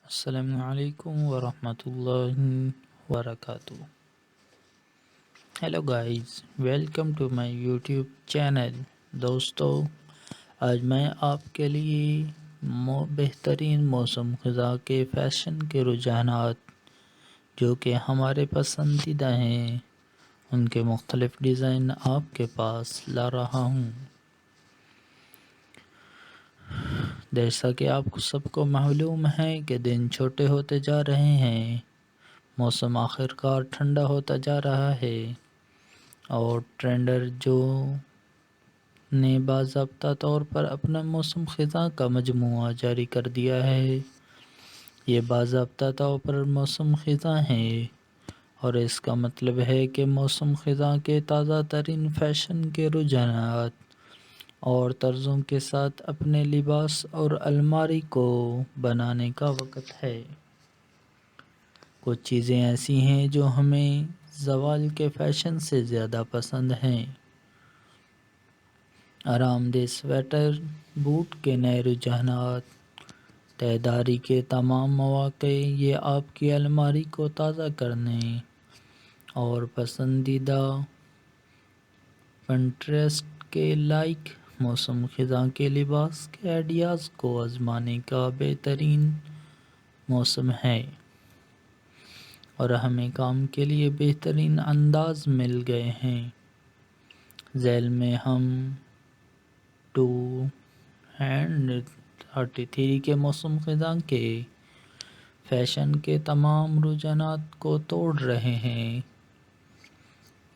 السلام علیکم ورحمۃ اللہ وبرکاتہ. Hello guys, welcome to my YouTube channel. دوستو، آج میں آپ کے لیے بہترین موسم خزاں کے فیشن کے رجحانات جو کہ ہمارے پسندیدہ ہیں ان کے مختلف ڈیزائن آپ کے پاس لا رہا ہوں. جیسا کہ آپ کو سب کو معلوم ہے کہ دن چھوٹے ہوتے جا رہے ہیں، موسم آخر کار ٹھنڈا ہوتا جا رہا ہے اور ٹرینڈر جو نے باضابطہ طور پر اپنا موسم خزاں کا مجموعہ جاری کر دیا ہے. یہ باضابطہ طور پر موسم خزاں ہے اور اس کا مطلب ہے کہ موسم خزاں کے تازہ ترین فیشن کے رجحانات اور طرزوں کے ساتھ اپنے لباس اور الماری کو بنانے کا وقت ہے. کچھ چیزیں ایسی ہیں جو ہمیں زوال کے فیشن سے زیادہ پسند ہیں. آرام دہ سویٹر، بوٹ کے نئے رجحانات، تہداری کے تمام مواقع، یہ آپ کی الماری کو تازہ کرنے اور پسندیدہ پنٹریسٹ کے لائق موسم خزاں کے لباس کے آئیڈیاز کو آزمانے کا بہترین موسم ہے. اور ہمیں کام کے لیے بہترین انداز مل گئے ہیں. ذیل میں ہم 2033 کے موسم خزاں کے فیشن کے تمام رجحانات کو توڑ رہے ہیں.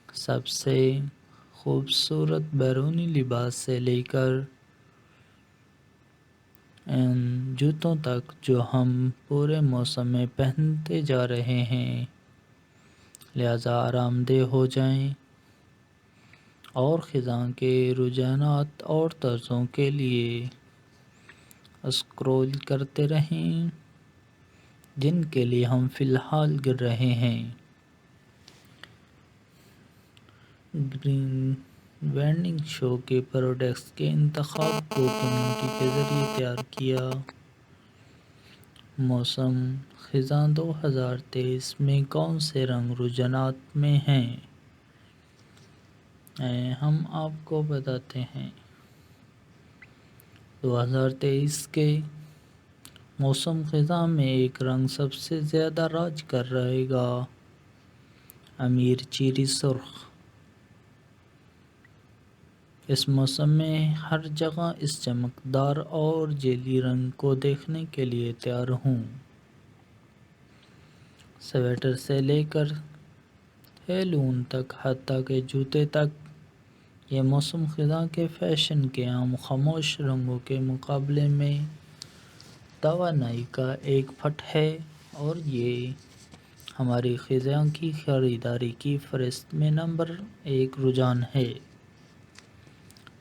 سب سے خوبصورت بیرونی لباس سے لے کر ان جوتوں تک جو ہم پورے موسم میں پہنتے جا رہے ہیں. لہذا آرام دہ ہو جائیں اور خزاں کے رجحانات اور طرزوں کے لیے اسکرول کرتے رہیں جن کے لیے ہم فی الحال گر رہے ہیں. گرین وینڈنگ شو کے پروڈکٹس کے انتخاب کو کمیونٹی کے ذریعے تیار کیا. موسم خزاں 2023 میں کون سے رنگ رجحانات میں ہیں؟ ہم آپ کو بتاتے ہیں. 2023 کے موسم خزاں میں ایک رنگ سب سے زیادہ راج کر رہے گا: امیر چیری سرخ. اس موسم میں ہر جگہ اس چمکدار اور جیلی رنگ کو دیکھنے کے لیے تیار ہوں. سویٹر سے لے کر ہیلون تک، حتیٰ کہ جوتے تک، یہ موسم خزاں کے فیشن کے عام خاموش رنگوں کے مقابلے میں توانائی کا ایک پٹ ہے اور یہ ہماری خزاں کی خریداری کی فہرست میں نمبر 1 رجحان ہے.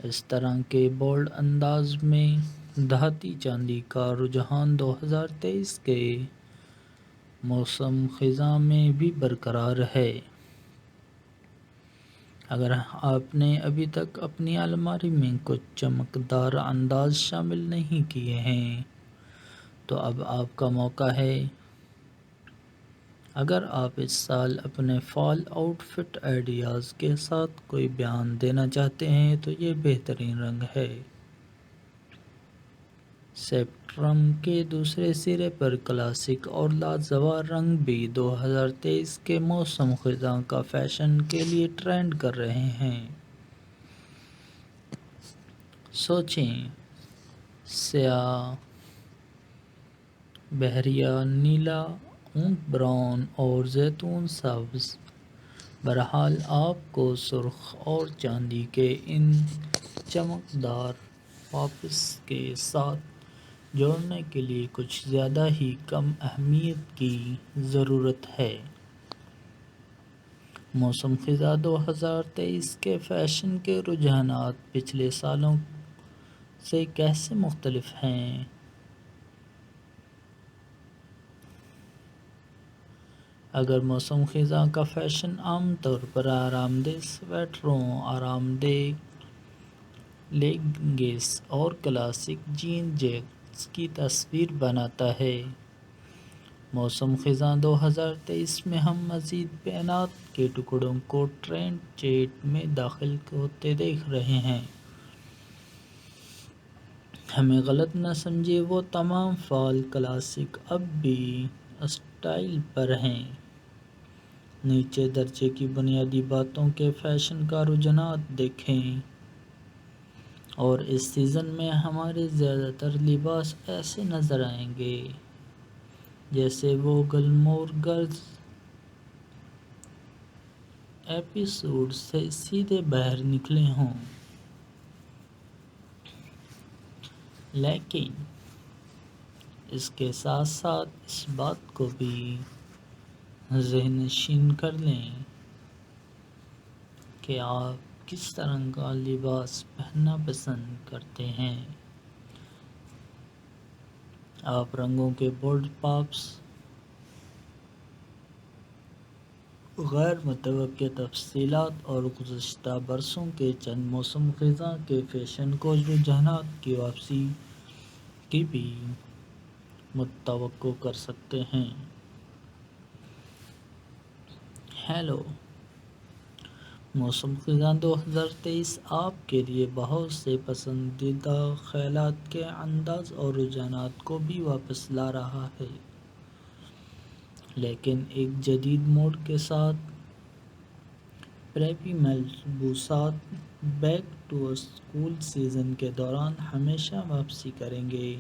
اس طرح کے بولڈ انداز میں دھاتی چاندی کا رجحان 2023 کے موسم خزاں میں بھی برقرار ہے. اگر آپ نے ابھی تک اپنی الماری میں کچھ چمکدار انداز شامل نہیں کیے ہیں تو اب آپ کا موقع ہے. اگر آپ اس سال اپنے فال آؤٹ فٹ آئیڈیاز کے ساتھ کوئی بیان دینا چاہتے ہیں تو یہ بہترین رنگ ہے. اسپیکٹرم کے دوسرے سرے پر کلاسک اور لاجواب رنگ بھی 2023 کے موسم خزاں کا فیشن کے لیے ٹرینڈ کر رہے ہیں. سوچیں، سیاہ، بحریہ نیلا، اونٹ براؤن اور زیتون سبز. بہرحال آپ کو سرخ اور چاندی کے ان چمکدار پاپس کے ساتھ جوڑنے کے لیے کچھ زیادہ ہی کم اہمیت کی ضرورت ہے. موسم خزاں 2023 کے فیشن کے رجحانات پچھلے سالوں سے کیسے مختلف ہیں؟ اگر موسم خزاں کا فیشن عام طور پر آرام دہ سویٹروں، آرام دہ لیگنگس اور کلاسک جین جیکٹس کی تصویر بناتا ہے، موسم خزاں 2023 میں ہم مزید بیانات کے ٹکڑوں کو ٹرینڈ چیٹ میں داخل ہوتے دیکھ رہے ہیں۔ ہمیں غلط نہ سمجھے، وہ تمام فال کلاسک اب بھی اسٹائل پر ہیں۔ نیچے درجے کی بنیادی باتوں کے فیشن کا رجحانات دیکھیں، اور اس سیزن میں ہمارے زیادہ تر لباس ایسے نظر آئیں گے جیسے وہ گلمور گرلز ایپیسوڈ سے سیدھے باہر نکلے ہوں۔ لیکن اس کے ساتھ ساتھ اس بات کو بھی ذہن نشین کر لیں کہ آپ کس طرح کا لباس پہننا پسند کرتے ہیں۔ آپ رنگوں کے بولڈ پاپس، غیر متوقع تفصیلات اور گزشتہ برسوں کے چند موسم خزاں کے فیشن کو رجحانات کی واپسی کی بھی متوقع کر سکتے ہیں۔ ہیلو، موسم خزاں 2023 آپ کے لیے بہت سے پسندیدہ خیالات کے انداز اور رجحانات کو بھی واپس لا رہا ہے، لیکن ایک جدید موڈ کے ساتھ۔ پریپی ملبوسات بیک ٹو اسکول سیزن کے دوران ہمیشہ واپسی کریں گے،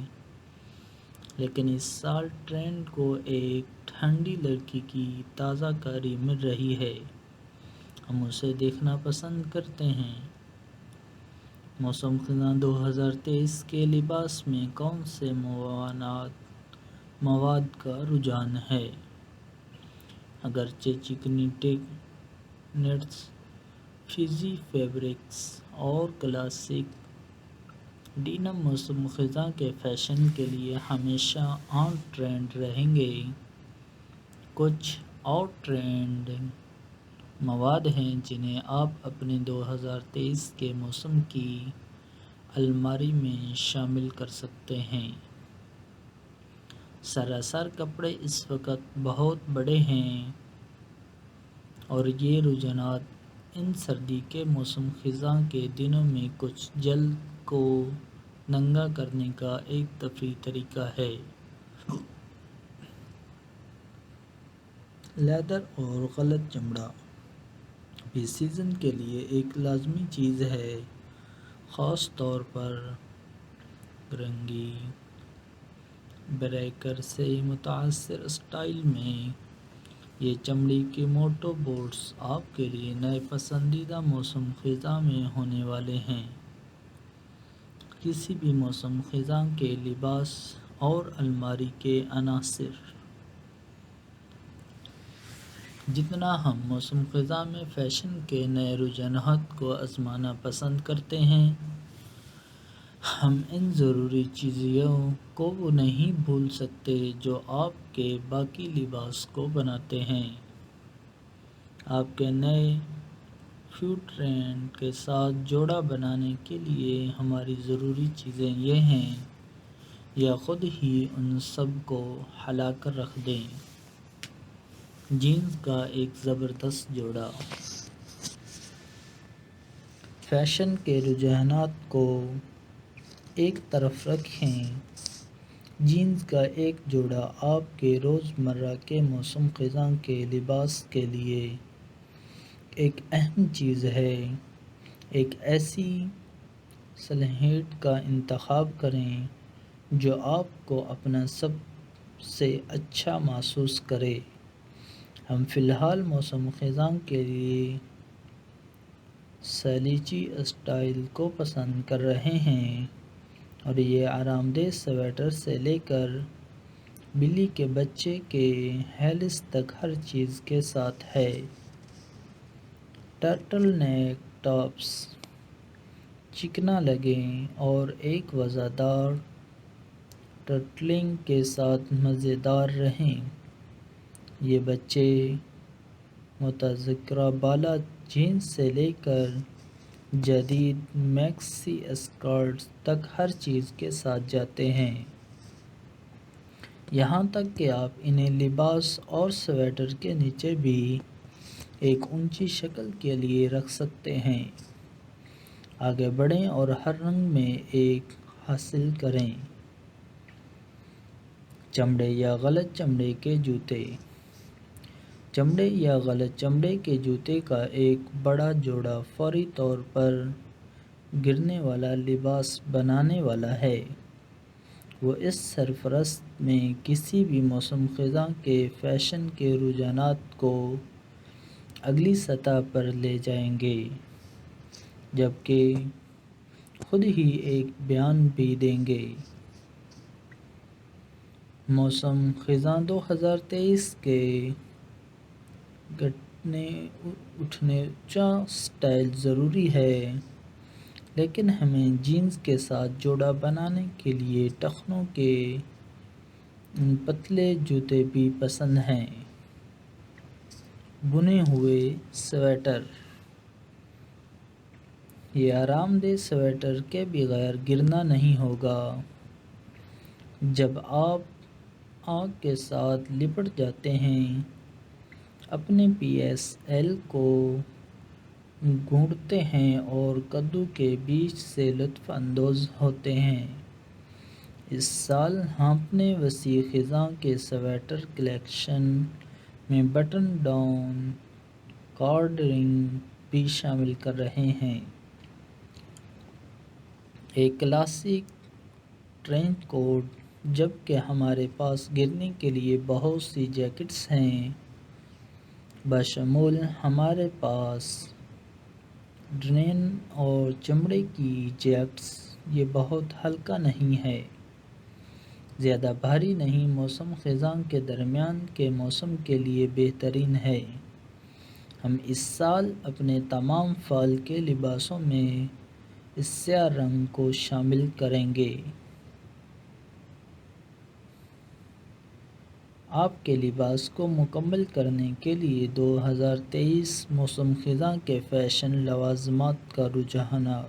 لیکن اس سال ٹرینڈ کو ایک ٹھنڈی لڑکی کی تازہ کاری مل رہی ہے۔ ہم اسے دیکھنا پسند کرتے ہیں۔ موسم خزاں 2023 کے لباس میں کون سے مواد کا رجحان ہے؟ اگرچہ چکنی نیٹس، فزی فیبرکس اور کلاسک ڈینم موسم خزاں کے فیشن کے لیے ہمیشہ آن ٹرینڈ رہیں گے، کچھ آؤٹ ٹرینڈنگ مواد ہیں جنہیں آپ اپنے 2023 کے موسم کی الماری میں شامل کر سکتے ہیں۔ سراسر کپڑے اس وقت بہت بڑے ہیں، اور یہ رجحانات ان سردی کے موسم خزاں کے دنوں میں کچھ جلد کو ننگا کرنے کا ایک تفریحی طریقہ ہے۔ لیدر اور غلط چمڑا بھی سیزن کے لیے ایک لازمی چیز ہے، خاص طور پر رنگی بریکر سے متاثر اسٹائل میں۔ یہ چمڑی کے موٹو بوٹس آپ کے لیے نئے پسندیدہ موسم خزاں میں ہونے والے ہیں۔ کسی بھی موسم خزاں کے لباس اور الماری کے عناصر۔ جتنا ہم موسم خزاں میں فیشن کے نئے رجحانات کو آزمانا پسند کرتے ہیں، ہم ان ضروری چیزوں کو نہیں بھول سکتے جو آپ کے باقی لباس کو بناتے ہیں۔ آپ کے نئے فٹ ٹرینڈ کے ساتھ جوڑا بنانے کے لیے ہماری ضروری چیزیں یہ ہیں، یا خود ہی ان سب کو ہلا کر رکھ دیں۔ جینز کا ایک زبردست جوڑا۔ فیشن کے رجحانات کو ایک طرف رکھیں، جینز کا ایک جوڑا آپ کے روزمرہ کے موسم خزاں کے لباس کے لیے ایک اہم چیز ہے۔ ایک ایسی سلہٹ کا انتخاب کریں جو آپ کو اپنا سب سے اچھا محسوس کرے۔ ہم فی الحال موسم خزاں کے لیے سلیچی اسٹائل کو پسند کر رہے ہیں، اور یہ آرام دہ سویٹر سے لے کر بلی کے بچے کے ہیلس تک ہر چیز کے ساتھ ہے۔ ٹرٹل نیک ٹاپس چکنا لگیں اور ایک وزردار ٹرٹلنگ کے ساتھ مزیدار رہیں۔ یہ بچے متذکرہ بالا جینز سے لے کر جدید میکسی اسکرٹس تک ہر چیز کے ساتھ جاتے ہیں۔ یہاں تک کہ آپ انہیں لباس اور سویٹر کے نیچے بھی ایک اونچی شکل کے لیے رکھ سکتے ہیں۔ آگے بڑھیں اور ہر رنگ میں ایک حاصل کریں۔ چمڑے یا غلط چمڑے کے جوتے۔ چمڑے یا غلط چمڑے کے جوتے کا ایک بڑا جوڑا فوری طور پر گرنے والا لباس بنانے والا ہے۔ وہ اس سرفرست میں کسی بھی موسم خزاں کے فیشن کے رجحانات کو اگلی سطح پر لے جائیں گے، جبکہ خود ہی ایک بیان بھی دیں گے۔ موسم خزاں 2023 کے گھٹنے اٹھنے اونچا سٹائل ضروری ہے، لیکن ہمیں جینز کے ساتھ جوڑا بنانے کے لیے ٹخنوں کے پتلے جوتے بھی پسند ہیں۔ بنے ہوئے سویٹر۔ یہ آرام دہ سویٹر کے بغیر گرنا نہیں ہوگا۔ جب آپ آگ کے ساتھ لپٹ جاتے ہیں، اپنے پی ایس ایل کو گھونٹتے ہیں اور کدو کے بیج سے لطف اندوز ہوتے ہیں۔ اس سال ہم اپنے وسیع خزاں کے سویٹر کلیکشن میں بٹن ڈاؤن کارڈرنگ بھی شامل کر رہے ہیں۔ ایک کلاسک ٹرینچ کوٹ۔ جبکہ ہمارے پاس گرنے کے لیے بہت سی جیکٹس ہیں، بشمول ہمارے پاس ڈنین اور چمڑے کی جیکٹس۔ یہ بہت ہلکا نہیں ہے، زیادہ بھاری نہیں، موسم خزاں کے درمیان کے موسم کے لیے بہترین ہے۔ ہم اس سال اپنے تمام فال کے لباسوں میں اس سیاہ رنگ کو شامل کریں گے۔ آپ کے لباس کو مکمل کرنے کے لیے 2023 موسم خزاں کے فیشن لوازمات کا رجحانات۔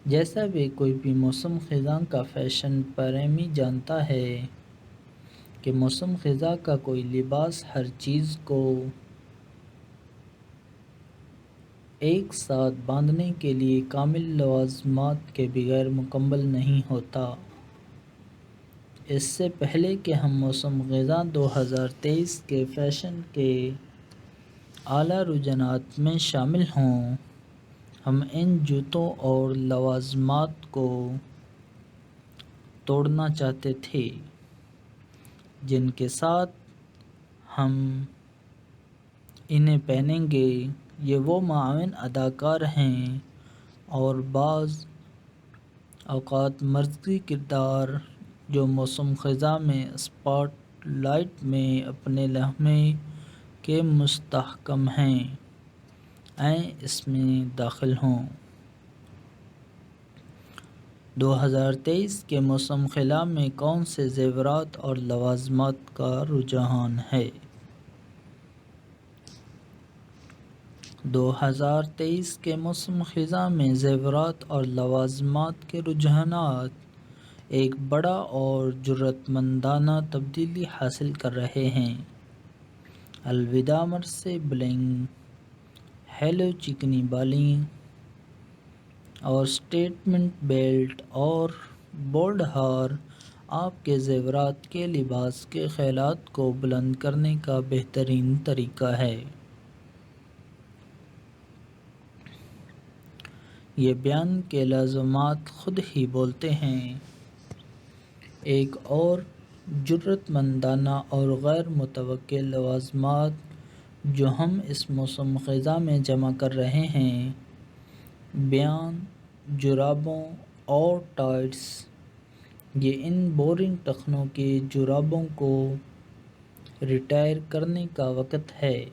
جیسا بھی کوئی بھی موسم خزاں کا فیشن پریمی جانتا ہے کہ موسم خزاں کا کوئی لباس ہر چیز کو ایک ساتھ باندھنے کے لیے کامل لوازمات کے بغیر مکمل نہیں ہوتا۔ اس سے پہلے کہ ہم موسم خزاں 2023 کے فیشن کے اعلیٰ رجحانات میں شامل ہوں، ہم ان جوتوں اور لوازمات کو توڑنا چاہتے تھے جن کے ساتھ ہم انہیں پہنیں گے۔ یہ وہ معاون اداکار ہیں اور بعض اوقات مرکزی کردار جو موسم خزاں میں اسپاٹ لائٹ میں اپنے لمحے کے مستحکم ہیں، آئیں اس میں داخل ہوں۔ 2023 کے موسم خزاں میں کون سے زیورات اور لوازمات کا رجحان ہے؟ 2023 کے موسم خزاں میں زیورات اور لوازمات کے رجحانات ایک بڑا اور جرأت مندانہ تبدیلی حاصل کر رہے ہیں۔ الوداع مرثے بلنگ، ہیلو چکنی بالیں اور سٹیٹمنٹ بیلٹ اور بولڈ ہار آپ کے زیورات کے لباس کے خیالات کو بلند کرنے کا بہترین طریقہ ہے۔ یہ بیان کے لازمات خود ہی بولتے ہیں۔ ایک اور جرأت مندانہ اور غیر متوقع لوازمات جو ہم اس موسم خزاں میں جمع کر رہے ہیں، بیان جرابوں اور ٹائٹس۔ یہ ان بورنگ ٹخنوں کی جرابوں کو ریٹائر کرنے کا وقت ہے،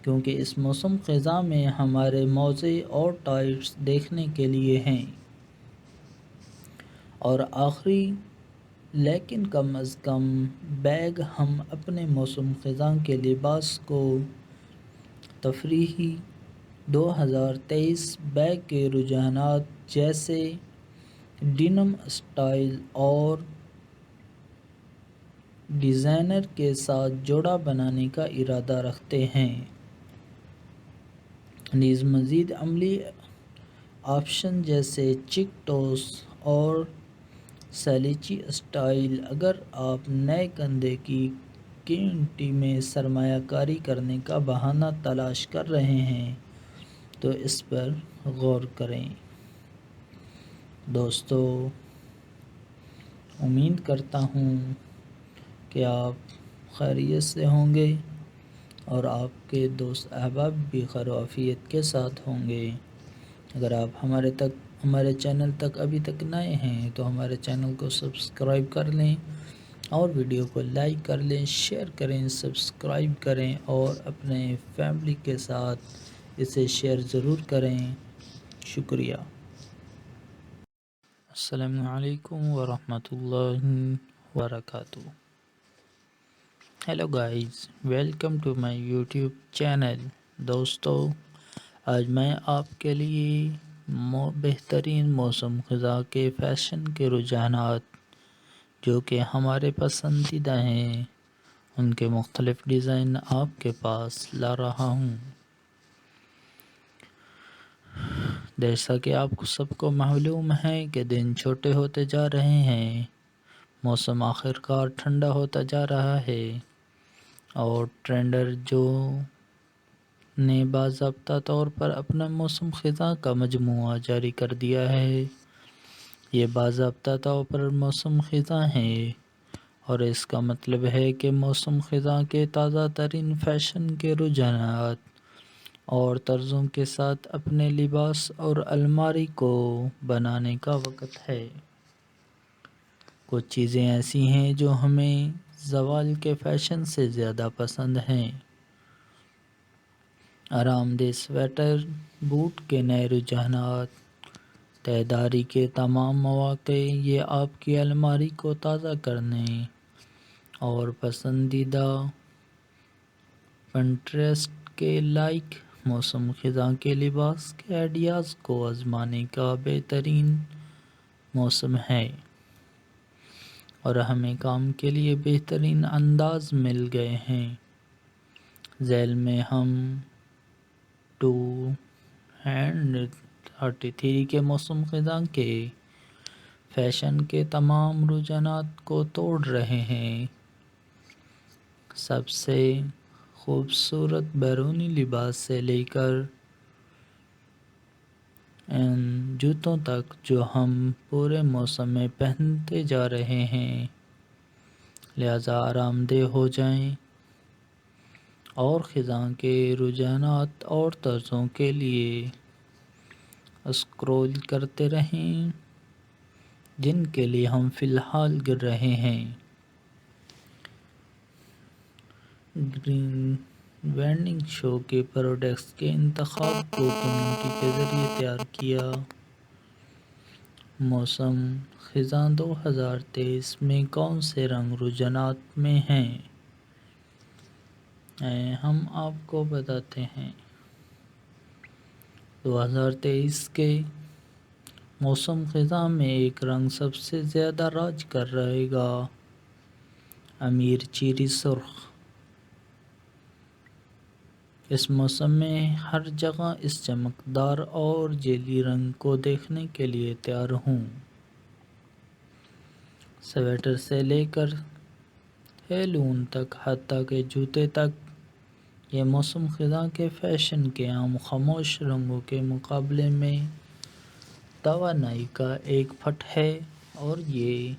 کیونکہ اس موسم خزاں میں ہمارے موزے اور ٹائٹس دیکھنے کے لیے ہیں۔ اور آخری لیکن کم از کم بیگ، ہم اپنے موسم خزاں کے لباس کو تفریحی 2023 بیگ کے رجحانات جیسے ڈینم اسٹائل اور ڈیزائنر کے ساتھ جوڑا بنانے کا ارادہ رکھتے ہیں، نیز مزید عملی آپشن جیسے چیک ٹوس اور سلیچی اسٹائل۔ اگر آپ نئے کندھے کی کمیونٹی میں سرمایہ کاری کرنے کا بہانہ تلاش کر رہے ہیں تو اس پر غور کریں۔ دوستو، امید کرتا ہوں کہ آپ خیریت سے ہوں گے اور آپ کے دوست احباب بھی خیر و عافیت کے ساتھ ہوں گے۔ اگر آپ ہمارے چینل تک ابھی تک نئے ہیں تو ہمارے چینل کو سبسکرائب کر لیں اور ویڈیو کو لائک کر لیں، شیئر کریں، سبسکرائب کریں اور اپنے فیملی کے ساتھ اسے شیئر ضرور کریں۔ شکریہ۔ السلام علیکم ورحمۃ اللہ وبرکاتہ۔ Hello guys, welcome to my YouTube channel. دوستو، آج میں آپ کے لیے بہترین موسم خزاں کے فیشن کے رجحانات جو کہ ہمارے پسندیدہ ہیں ان کے مختلف ڈیزائن آپ کے پاس لا رہا ہوں۔ جیسا کہ آپ کو سب کو معلوم ہے کہ دن چھوٹے ہوتے جا رہے ہیں، موسم آخر کار ٹھنڈا ہوتا جا رہا ہے اور ٹرینڈر جو نے باضابطہ طور پر اپنا موسم خزاں کا مجموعہ جاری کر دیا ہے۔ یہ باضابطہ طور پر موسم خزاں ہے اور اس کا مطلب ہے کہ موسم خزاں کے تازہ ترین فیشن کے رجحانات اور طرزوں کے ساتھ اپنے لباس اور الماری کو بنانے کا وقت ہے۔ کچھ چیزیں ایسی ہیں جو ہمیں زوال کے فیشن سے زیادہ پسند ہیں۔ آرام دہ سویٹر، بوٹ کے نئے رجحانات، تہداری کے تمام مواقع، یہ آپ کی الماری کو تازہ کرنے اور پسندیدہ پنٹریسٹ کے لائق موسم خزاں کے لباس کے آئیڈیاز کو آزمانے کا بہترین موسم ہے اور ہمیں کام کے لیے بہترین انداز مل گئے ہیں۔ ذیل میں ہم 2033 کے موسم خزاں کے فیشن کے تمام رجحانات کو توڑ رہے ہیں۔ سب سے خوبصورت بیرونی لباس سے لے کر ان جوتوں تک جو ہم پورے موسم میں پہنتے جا رہے ہیں، لہذا آرام دہ ہو جائیں اور خزاں کے رجحانات اور طرزوں کے لیے اسکرول کرتے رہیں جن کے لیے ہم فی الحال گر رہے ہیں۔ گرین وینڈنگ شو کے پروڈکٹس کے انتخاب کو کمیونٹی کے ذریعے تیار کیا۔ موسم خزاں 2023 میں کون سے رنگ رجحانات میں ہیں، ہم آپ کو بتاتے ہیں۔ 2023 کے موسم خزاں میں ایک رنگ سب سے زیادہ راج کر رہے گا، امیر چیری سرخ۔ اس موسم میں ہر جگہ اس چمکدار اور جیلی رنگ کو دیکھنے کے لیے تیار ہوں۔ سویٹر سے لے کر ہیلون تک، حتیٰ کہ جوتے تک، یہ موسم خزاں کے فیشن کے عام خاموش رنگوں کے مقابلے میں توانائی کا ایک پٹ ہے اور یہ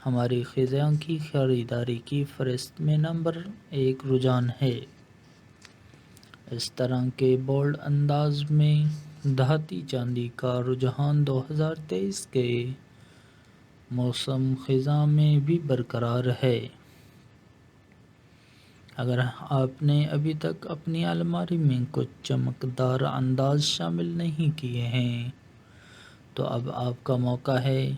ہماری خزاں کی خریداری کی فہرست میں نمبر 1 رجحان ہے۔ اس طرح کے بولڈ انداز میں دھاتی چاندی کا رجحان 2023 کے موسم خزاں میں بھی برقرار ہے۔ اگر آپ نے ابھی تک اپنی الماری میں کچھ چمکدار انداز شامل نہیں کیے ہیں تو اب آپ کا موقع ہے۔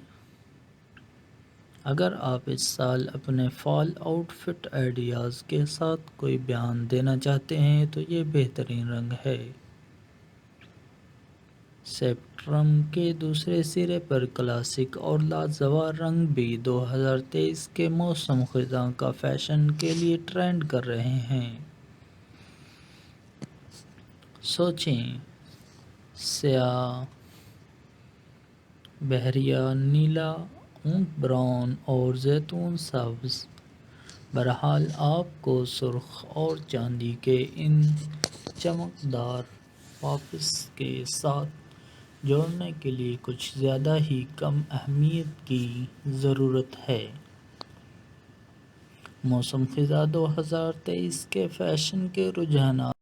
اگر آپ اس سال اپنے فال آؤٹ فٹ آئیڈیاز کے ساتھ کوئی بیان دینا چاہتے ہیں تو یہ بہترین رنگ ہے۔ اسپیکٹرم کے دوسرے سرے پر کلاسک اور لاجواب رنگ بھی 2023 کے موسم خزاں کا فیشن کے لیے ٹرینڈ کر رہے ہیں۔ سوچیں، سیاہ، بحریہ نیلا، اونٹ براؤن اور زیتون سبز۔ بہرحال آپ کو سرخ اور چاندی کے ان چمکدار پاپس کے ساتھ جوڑنے کے لیے کچھ زیادہ ہی کم اہمیت کی ضرورت ہے۔ موسم خزاں 2023 کے فیشن کے رجحانات